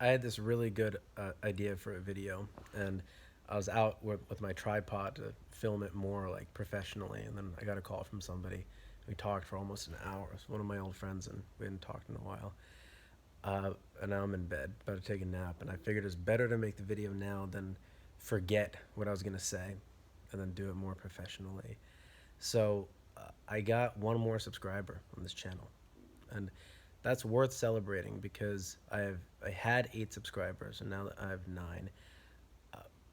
I had this really good idea for a video, and I was out with my tripod to film it more like professionally, and then I got a call from somebody. We talked for almost an hour. It's one of my old friends, and we hadn't talked in a while. And now I'm in bed, about to take a nap, and I figured it's better to make the video now than forget what I was gonna say, and then do it more professionally. So I got one more subscriber on this channel, and that's worth celebrating because I had 8 subscribers and now I have 9.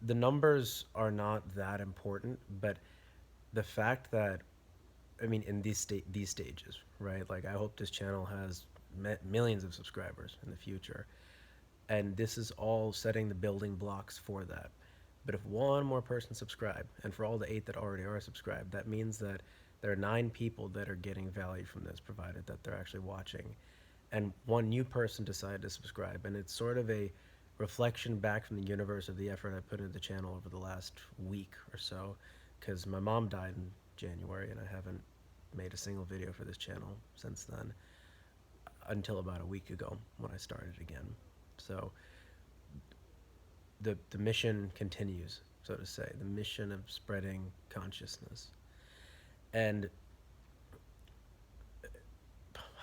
The numbers are not that important, but the fact that in these stages, right? Like I hope this channel has millions of subscribers in the future, and this is all setting the building blocks for that. But if one more person subscribe, and for all the 8 that already are subscribed, that means that there are 9 people that are getting value from this, provided that they're actually watching. And one new person decided to subscribe, and it's sort of a reflection back from the universe of the effort I put into the channel over the last week or so, because my mom died in January, and I haven't made a single video for this channel since then, until about a week ago when I started again. So the mission continues, so to say, the mission of spreading consciousness. And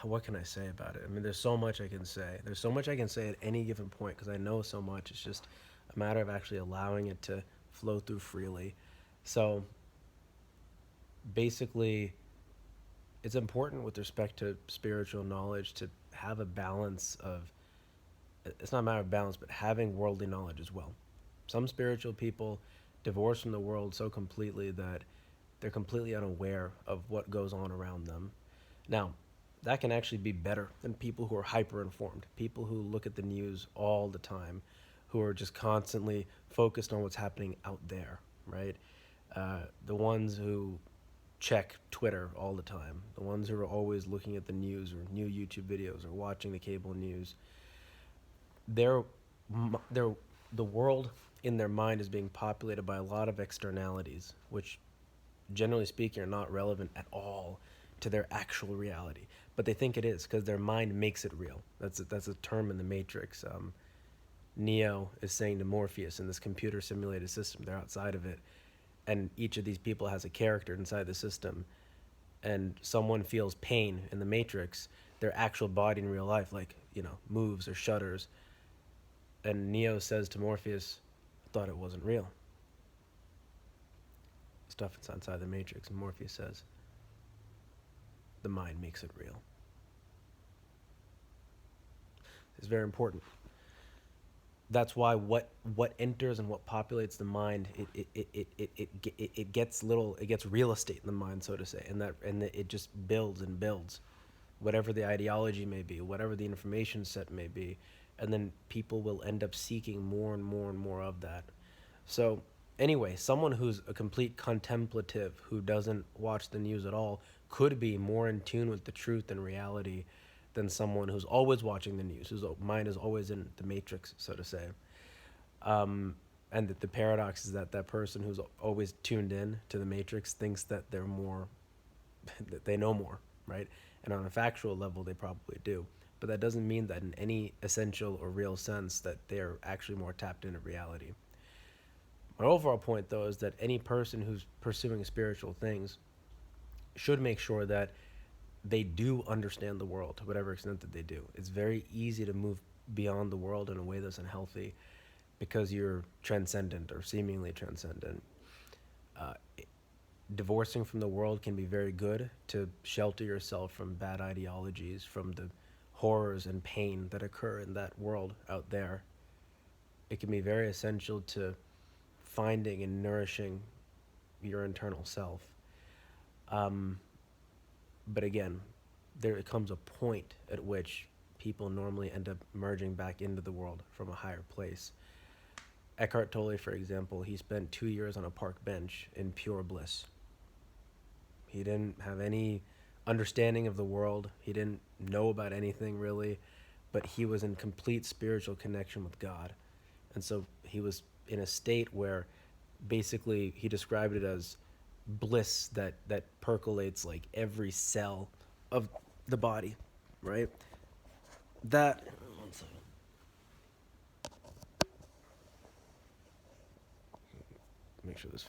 what can I say about it? I mean, there's so much I can say. There's so much I can say at any given point because I know so much. It's just a matter of actually allowing it to flow through freely. So basically, it's important with respect to spiritual knowledge to have a balance of, it's not a matter of balance, but having worldly knowledge as well. Some spiritual people divorce from the world so completely that they're completely unaware of what goes on around them. Now, that can actually be better than people who are hyper informed, people who look at the news all the time, who are just constantly focused on what's happening out there, right? The ones who check Twitter all the time, the ones who are always looking at the news or new YouTube videos or watching the cable news, they're, they're, the world in their mind is being populated by a lot of externalities, which generally speaking, are not relevant at all to their actual reality. But they think it is because their mind makes it real. That's a term in the Matrix. Neo is saying to Morpheus in this computer simulated system, they're outside of it, and each of these people has a character inside the system. And someone feels pain in the Matrix, their actual body in real life, like moves or shudders. And Neo says to Morpheus, "I thought it wasn't real." Stuff that's inside the Matrix. And Morpheus says, "The mind makes it real." It's very important. That's why what enters and what populates the mind, it gets real estate in the mind, so to say, and it just builds and builds, whatever the ideology may be, whatever the information set may be, and then people will end up seeking more and more and more of that. So anyway, someone who's a complete contemplative, who doesn't watch the news at all, could be more in tune with the truth and reality than someone who's always watching the news, whose mind is always in the matrix, so to say. And the paradox is that that person who's always tuned in to the matrix thinks that they're more, that they know more, right? And on a factual level, they probably do. But that doesn't mean that in any essential or real sense that they're actually more tapped into reality. My overall point, though, is that any person who's pursuing spiritual things should make sure that they do understand the world to whatever extent that they do. It's very easy to move beyond the world in a way that's unhealthy because you're transcendent or seemingly transcendent. Uh, Divorcing from the world can be very good to shelter yourself from bad ideologies, from the horrors and pain that occur in that world out there. It can be very essential to finding and nourishing your internal self. But again, there comes a point at which people normally end up merging back into the world from a higher place. Eckhart Tolle, for example, he spent 2 years on a park bench in pure bliss. He didn't have any understanding of the world. He didn't know about anything really, but he was in complete spiritual connection with God. And so he was in a state where basically he described it as bliss that percolates like every cell of the body, right? That, one second. make sure this